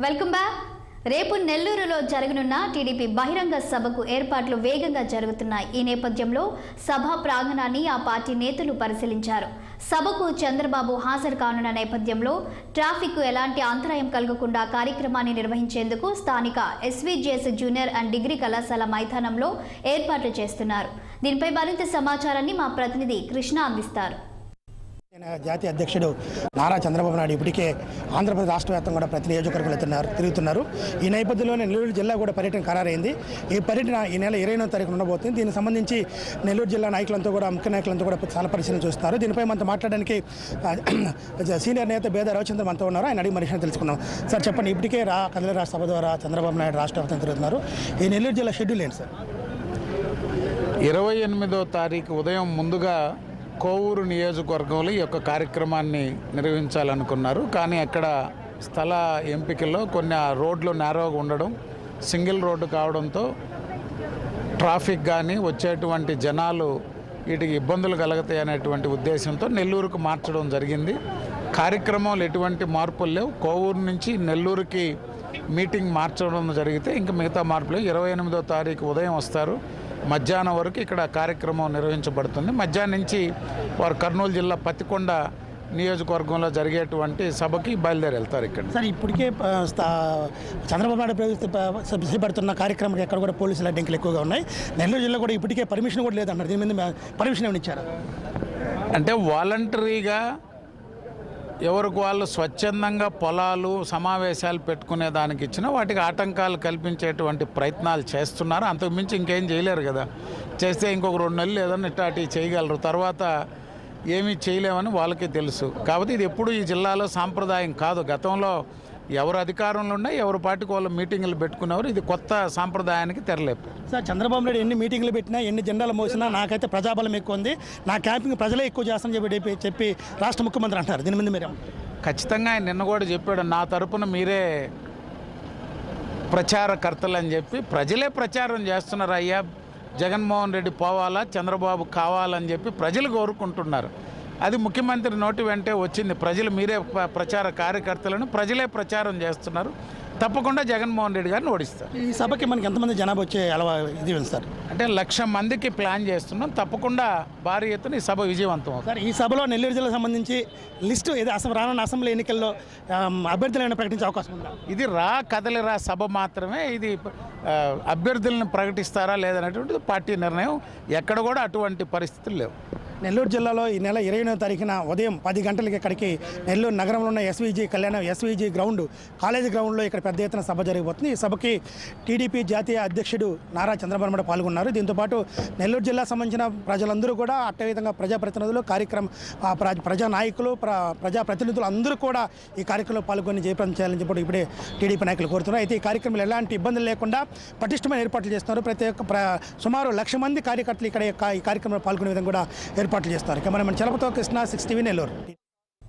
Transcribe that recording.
Welcome back. రేపు నెల్లూరులో జరగనున్న టీడీపీ బహిరంగ సభకు ఏర్పాట్లు వేగంగా జరుగుతున్నాయి. ఈ నేపథ్యంలో సభ ప్రాంగణాన్ని ఆ పార్టీ నేతలు పరిశీలించారు. సభకు చంద్రబాబు హాజరు కానున్న నేపథ్యంలో ట్రాఫిక్ ఎలాంటి అంతరాయం కలగకుండా కార్యక్రమాన్ని నిర్వహించేందుకు స్థానిక ఎస్వీజేఎస్ జూనియర్ అండ్ డిగ్రీ కళాశాల మైదానంలో ఏర్పాట్లు చేస్తున్నారు. దీనిపై మరింత సమాచారాన్ని మా ప్రతినిధి కృష్ణ అందిస్తారు. జాతీయ అధ్యక్షుడు నారా చంద్రబాబు నాయుడు ఇప్పటికే ఆంధ్రప్రదేశ్ రాష్ట్ర వ్యాప్తంగా కూడా ప్రతి నియోజకవర్గాలు తిరుగుతున్నారు. ఈ నేపథ్యంలోనే నెల్లూరు జిల్లా కూడా పర్యటన ఖరారైంది. ఈ పర్యటన ఈ నెల 29వ తారీఖున ఉండబోతుంది. దీనికి సంబంధించి నెల్లూరు జిల్లా నాయకులంతా కూడా ముఖ్య నాయకులంతా కూడా చాలా పరిశీలన చూస్తున్నారు. దీనిపై మనతో మాట్లాడడానికి సీనియర్ నేత బేద రవిచంద్ర మనతో ఉన్నారు. ఆయన అడిగి మరిషిని తెలుసుకున్నాం. సార్ చెప్పండి, ఇప్పటికే కదిలి రాష్ట్ర సభ ద్వారా చంద్రబాబు నాయుడు రాష్ట్ర వ్యాప్తంగా తిరుగుతున్నారు. ఈ నెల్లూరు జిల్లా షెడ్యూల్ ఏంటి సార్? 28వ తారీఖు ఉదయం ముందుగా కోవూరు నియోజకవర్గంలో ఈ యొక్క కార్యక్రమాన్ని నిర్వహించాలనుకున్నారు. కానీ అక్కడ స్థల ఎంపికల్లో కొన్ని రోడ్లు నేరోగా ఉండడం, సింగిల్ రోడ్డు కావడంతో ట్రాఫిక్ కానీ వచ్చేటువంటి జనాలు వీటికి ఇబ్బందులు కలుగుతాయి అనేటువంటి ఉద్దేశంతో నెల్లూరుకు మార్చడం జరిగింది. కార్యక్రమంలో ఎటువంటి మార్పులు లేవు. కోవూరు నుంచి నెల్లూరుకి మీటింగ్ మార్చడం జరిగితే ఇంకా మిగతా మార్పులు 28వ తారీఖు ఉదయం వస్తారు. మధ్యాహ్నం వరకు ఇక్కడ కార్యక్రమం నిర్వహించబడుతుంది. మధ్యాహ్నం నుంచి వారు కర్నూలు జిల్లా పత్తికొండ నియోజకవర్గంలో జరిగేటువంటి సభకి బయలుదేరి వెళ్తారు. ఇక్కడ సార్ ఇప్పటికే చంద్రబాబు నాయుడు చేపడుతున్న కార్యక్రమానికి ఎక్కడ కూడా పోలీసుల అడ్డంకులు ఎక్కువగా ఉన్నాయి. నెల్లూరు జిల్లా కూడా ఇప్పటికే పర్మిషన్ కూడా లేదన్నారు. దీని మీద పర్మిషన్ ఏమైనా ఇచ్చారా? అంటే వాలంటరీగా ఎవరికి వాళ్ళు స్వచ్ఛందంగా పొలాలు సమావేశాలు పెట్టుకునే దానికి ఇచ్చినా వాటికి ఆటంకాలు కల్పించేటువంటి ప్రయత్నాలు చేస్తున్నారు. అంతకుమించి ఇంకేం చేయలేరు కదా. చేస్తే ఇంకొక 2 నెలలు ఏదన్నా ఇట్లాంటి చేయగలరు, తర్వాత ఏమీ చేయలేమని వాళ్ళకి తెలుసు. కాబట్టి ఇది ఎప్పుడు ఈ జిల్లాలో సాంప్రదాయం కాదు. గతంలో ఎవరు అధికారంలో ఉన్నా ఎవరు పార్టీకి వాళ్ళు మీటింగులు పెట్టుకునేవారు. ఇది కొత్త సాంప్రదాయానికి తెరలేపు. సార్ చంద్రబాబు నాయుడు ఎన్ని మీటింగ్లు పెట్టినా ఎన్ని జెండాలు మోసినా నాకైతే ప్రజాబలం ఎక్కువ ఉంది, నా క్యాంపింగ్ ప్రజలే ఎక్కువ చేస్తామని చెప్పి రాష్ట్ర ముఖ్యమంత్రి అంటారు. దీని మీద మీరు? ఖచ్చితంగా ఆయన నిన్న కూడా చెప్పాడు, నా తరపున మీరే ప్రచారకర్తలు అని చెప్పి. ప్రజలే ప్రచారం చేస్తున్నారు. అయ్యా జగన్మోహన్ రెడ్డి పోవాలా, చంద్రబాబు కావాలని చెప్పి ప్రజలు కోరుకుంటున్నారు. అది ముఖ్యమంత్రి నోటి వెంటే వచ్చింది. ప్రజలు మీరే ప్రచార కార్యకర్తలను ప్రజలే ప్రచారం చేస్తున్నారు. తప్పకుండా జగన్మోహన్ రెడ్డి గారిని ఓడిస్తారు. ఈ సభకి మనకి ఎంతమంది జనాభా వచ్చే ఇది సార్? అంటే 1,00,000 మందికి ప్లాన్ చేస్తున్నాం. తప్పకుండా భారీ ఎత్తున ఈ సభ విజయవంతం అవుతుంది. సార్ ఈ సభలో నెల్లూరు జిల్లాకు సంబంధించి లిస్టు రానున్న అసెంబ్లీ ఎన్నికల్లో అభ్యర్థులను ప్రకటించే అవకాశం ఉందా? ఇది కదలిరా సభ మాత్రమే. ఇది అభ్యర్థులను ప్రకటిస్తారా లేదనేటువంటిది పార్టీ నిర్ణయం. ఎక్కడ కూడా అటువంటి పరిస్థితులు లేవు. నెల్లూరు జిల్లాలో ఈ నెల 29వ తారీఖున ఉదయం 10 గంటలకి ఇక్కడికి నెల్లూరు నగరంలో ఉన్న ఎస్వీజీ గ్రౌండ్ కాలేజీ గ్రౌండ్లో ఇక్కడ పెద్ద ఎత్తున సభ జరిగిపోతుంది. ఈ సభకి టీడీపీ జాతీయ అధ్యక్షుడు నారా చంద్రబాబు నాయుడు పాల్గొన్నారు. దీంతోపాటు నెల్లూరు జిల్లా సంబంధించిన ప్రజలందరూ కూడా అదేవిధంగా ప్రజాప్రతినిధులు ప్రజా నాయకులు ప్రజాప్రతినిధులు అందరూ కూడా ఈ కార్యక్రమంలో పాల్గొని జయప్రదం చేయాలని చెప్పి ఇప్పుడే టీడీపీ నాయకులు కోరుతున్నారు. అయితే ఈ కార్యక్రమంలో ఎలాంటి ఇబ్బందులు లేకుండా పటిష్టమైన ఏర్పాట్లు చేస్తున్నారు. సుమారు 1,00,000 మంది కార్యకర్తలు ఇక్కడ ఈ కార్యక్రమంలో పాల్గొనే విధంగా కూడా ఏర్పాట్లు చేస్తారు. కెమెరామెన్ చలపతో కృష్ణ, 6 టీవీ నెల్లూరు.